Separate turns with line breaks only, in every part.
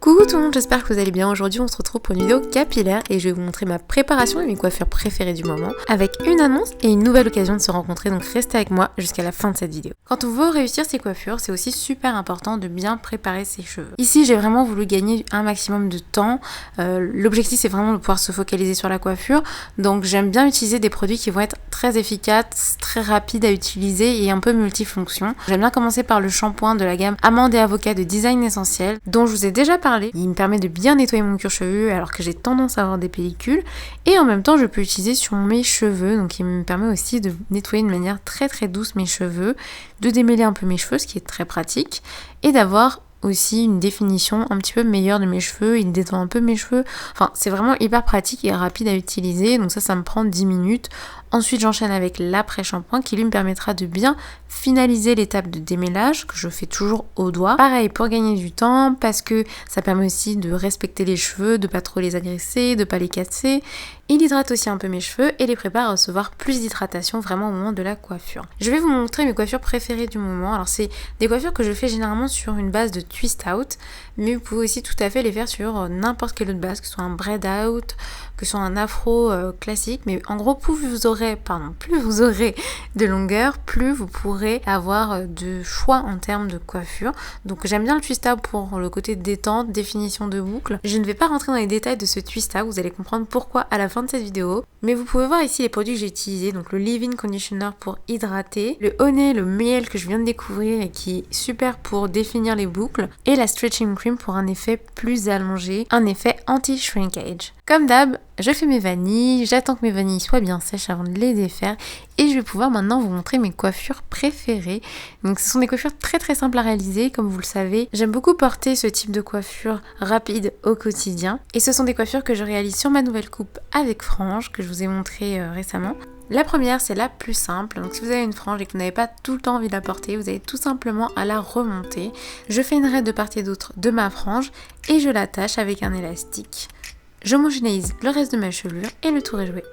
Coucou tout le monde, j'espère que vous allez bien. Aujourd'hui on se retrouve pour une vidéo capillaire et je vais vous montrer ma préparation et mes coiffures préférées du moment avec une annonce et une nouvelle occasion de se rencontrer, donc restez avec moi jusqu'à la fin de cette vidéo. Quand on veut réussir ses coiffures, c'est aussi super important de bien préparer ses cheveux. Ici j'ai vraiment voulu gagner un maximum de temps, l'objectif c'est vraiment de pouvoir se focaliser sur la coiffure, donc j'aime bien utiliser des produits qui vont être très efficaces, très rapides à utiliser et un peu multifonctions. J'aime bien commencer par le shampoing de la gamme Amande et Avocat de Design Essentiel, dont je vous ai déjà parlé. Il me permet de bien nettoyer mon cuir chevelu alors que j'ai tendance à avoir des pellicules et en même temps je peux l'utiliser sur mes cheveux, donc il me permet aussi de nettoyer de manière très douce mes cheveux, de démêler un peu mes cheveux, ce qui est très pratique, et d'avoir aussi une définition un petit peu meilleure de mes cheveux, il détend un peu mes cheveux, enfin c'est vraiment hyper pratique et rapide à utiliser, donc ça me prend 10 minutes. Ensuite j'enchaîne avec l'après-shampoing qui lui me permettra de bien finaliser l'étape de démêlage que je fais toujours au doigt. Pareil pour gagner du temps parce que ça permet aussi de respecter les cheveux, de pas trop les agresser, de pas les casser. Il hydrate aussi un peu mes cheveux et les prépare à recevoir plus d'hydratation vraiment au moment de la coiffure. Je vais vous montrer mes coiffures préférées du moment. Alors c'est des coiffures que je fais généralement sur une base de twist out, mais vous pouvez aussi tout à fait les faire sur n'importe quelle autre base, que ce soit un braid out, que ce soit un afro classique, mais en gros plus vous aurez de longueur, plus vous pourrez avoir de choix en termes de coiffure. Donc j'aime bien le twist out pour le côté détente, définition de boucle. Je ne vais pas rentrer dans les détails de ce twist out, vous allez comprendre pourquoi à la fin de cette vidéo, mais vous pouvez voir ici les produits que j'ai utilisés, donc le leave-in conditioner pour hydrater, le honey, le miel que je viens de découvrir et qui est super pour définir les boucles, et la stretching cream pour un effet plus allongé, un effet anti-shrinkage. Comme d'hab, je fais mes vanilles, j'attends que mes vanilles soient bien sèches avant de les défaire et je vais pouvoir maintenant vous montrer mes coiffures préférées. Donc ce sont des coiffures très simples à réaliser, comme vous le savez. J'aime beaucoup porter ce type de coiffure rapide au quotidien et ce sont des coiffures que je réalise sur ma nouvelle coupe avec frange que je vous ai montré récemment. La première, c'est la plus simple, donc si vous avez une frange et que vous n'avez pas tout le temps envie de la porter, vous avez tout simplement à la remonter. Je fais une raie de part et d'autre de ma frange et je l'attache avec un élastique. J'homogénéise le reste de ma chevelure et le tour est joué.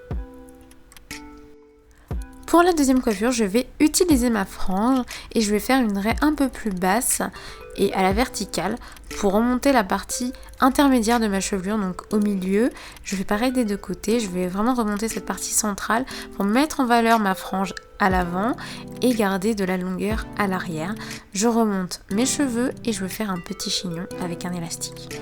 Pour la deuxième coiffure, je vais utiliser ma frange et je vais faire une raie un peu plus basse et à la verticale pour remonter la partie intermédiaire de ma chevelure, donc au milieu. Je fais pareil des deux côtés, je vais vraiment remonter cette partie centrale pour mettre en valeur ma frange à l'avant et garder de la longueur à l'arrière. Je remonte mes cheveux et je vais faire un petit chignon avec un élastique.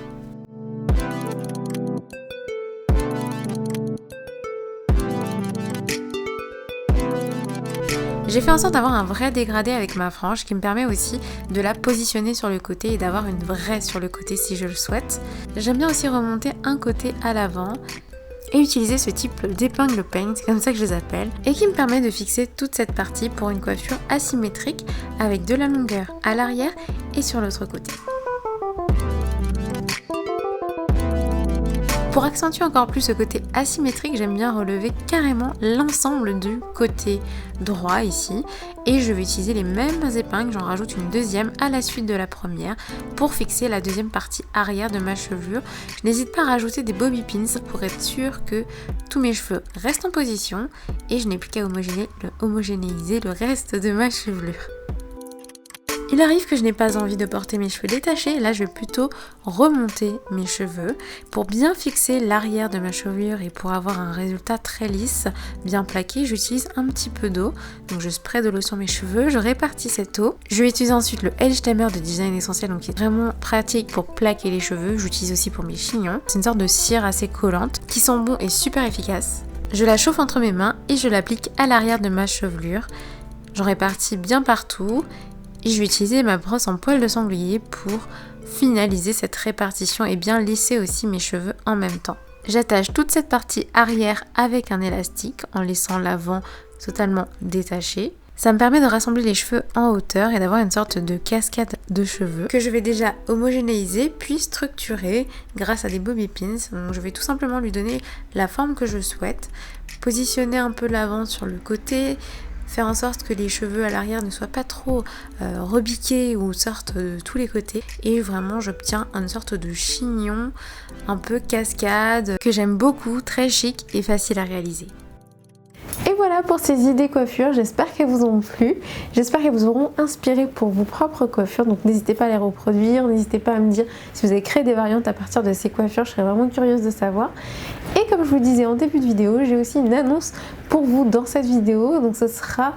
J'ai fait en sorte d'avoir un vrai dégradé avec ma frange qui me permet aussi de la positionner sur le côté et d'avoir une vraie sur le côté si je le souhaite. J'aime bien aussi remonter un côté à l'avant et utiliser ce type d'épingle peigne, c'est comme ça que je les appelle, et qui me permet de fixer toute cette partie pour une coiffure asymétrique avec de la longueur à l'arrière et sur l'autre côté. Pour accentuer encore plus ce côté asymétrique, j'aime bien relever carrément l'ensemble du côté droit ici et je vais utiliser les mêmes épingles, j'en rajoute une deuxième à la suite de la première pour fixer la deuxième partie arrière de ma chevelure. Je n'hésite pas à rajouter des bobby pins pour être sûr que tous mes cheveux restent en position et je n'ai plus qu'à homogénéiser le reste de ma chevelure. Il arrive que je n'ai pas envie de porter mes cheveux détachés, là je vais plutôt remonter mes cheveux pour bien fixer l'arrière de ma chevelure et pour avoir un résultat très lisse, bien plaqué. J'utilise un petit peu d'eau, donc je spray de l'eau sur mes cheveux, je répartis cette eau. Je vais utiliser ensuite le Edge Tamer de Design Essentiel, donc qui est vraiment pratique pour plaquer les cheveux. J'utilise aussi pour mes chignons. C'est une sorte de cire assez collante qui sent bon et super efficace. Je la chauffe entre mes mains et je l'applique à l'arrière de ma chevelure. J'en répartis bien partout. Et je vais utiliser ma brosse en poil de sanglier pour finaliser cette répartition et bien lisser aussi mes cheveux en même temps. J'attache toute cette partie arrière avec un élastique en laissant l'avant totalement détaché. Ça me permet de rassembler les cheveux en hauteur et d'avoir une sorte de cascade de cheveux que je vais déjà homogénéiser puis structurer grâce à des bobby pins. Donc je vais tout simplement lui donner la forme que je souhaite, positionner un peu l'avant sur le côté, faire en sorte que les cheveux à l'arrière ne soient pas trop rebiqués ou sortent de tous les côtés et vraiment j'obtiens une sorte de chignon un peu cascade que j'aime beaucoup, très chic et facile à réaliser. Et voilà pour ces idées coiffures, j'espère qu'elles vous ont plu, j'espère qu'elles vous auront inspiré pour vos propres coiffures, donc n'hésitez pas à les reproduire, n'hésitez pas à me dire si vous avez créé des variantes à partir de ces coiffures, je serais vraiment curieuse de savoir. Et comme je vous le disais en début de vidéo, j'ai aussi une annonce pour vous dans cette vidéo, donc ce sera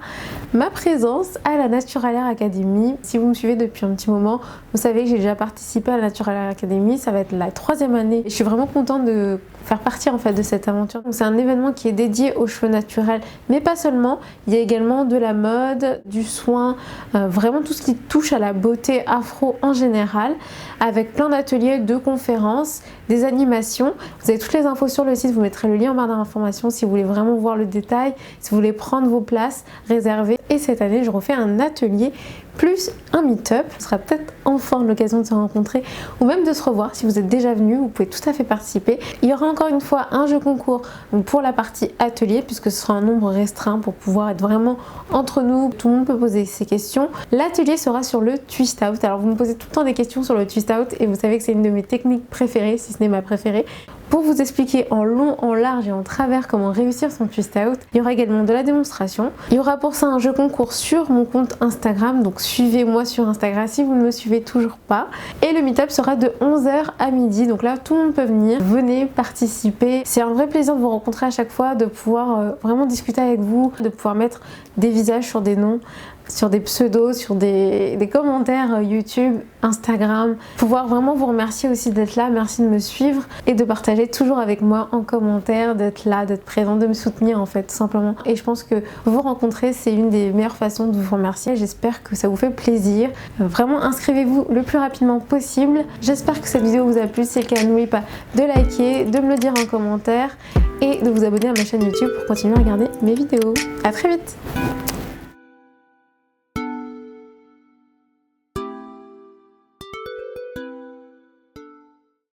ma présence à la Natural Hair Academy. Si vous me suivez depuis un petit moment, vous savez que j'ai déjà participé à la Natural Hair Academy, ça va être la 3e année et je suis vraiment contente de faire partie en fait de cette aventure. C'est un événement qui est dédié aux cheveux naturels, mais pas seulement, il y a également de la mode, du soin, vraiment tout ce qui touche à la beauté afro en général, avec plein d'ateliers, de conférences, des animations. Vous avez toutes les infos sur le site, vous mettrez le lien en barre d'informations si vous voulez vraiment voir le détail, si vous voulez prendre vos places réservées. Et cette année, je refais un atelier plus un meet-up. Ce sera peut-être enfin l'occasion de se rencontrer ou même de se revoir. Si vous êtes déjà venu, vous pouvez tout à fait participer. Il y aura encore une fois un jeu concours pour la partie atelier, puisque ce sera un nombre restreint pour pouvoir être vraiment entre nous. Tout le monde peut poser ses questions. L'atelier sera sur le twist out. Alors vous me posez tout le temps des questions sur le twist out et vous savez que c'est une de mes techniques préférées, si ce n'est ma préférée. Pour vous expliquer en long, en large et en travers comment réussir son twist out, il y aura également de la démonstration. Il y aura pour ça un jeu concours sur mon compte Instagram, donc suivez-moi sur Instagram si vous ne me suivez toujours pas. Et le meet-up sera de 11h à midi, donc là tout le monde peut venir, venez participer. C'est un vrai plaisir de vous rencontrer à chaque fois, de pouvoir vraiment discuter avec vous, de pouvoir mettre des visages sur des noms, sur des pseudos, sur des commentaires YouTube, Instagram, pouvoir vraiment vous remercier aussi d'être là, merci de me suivre et de partager toujours avec moi en commentaire, d'être là, d'être présent, de me soutenir en fait tout simplement. Et je pense que vous rencontrer c'est une des meilleures façons de vous remercier. J'espère que ça vous fait plaisir. Vraiment inscrivez-vous le plus rapidement possible. J'espère que cette vidéo vous a plu, si c'est le cas n'oubliez pas de liker, de me le dire en commentaire et de vous abonner à ma chaîne YouTube pour continuer à regarder mes vidéos. À très vite.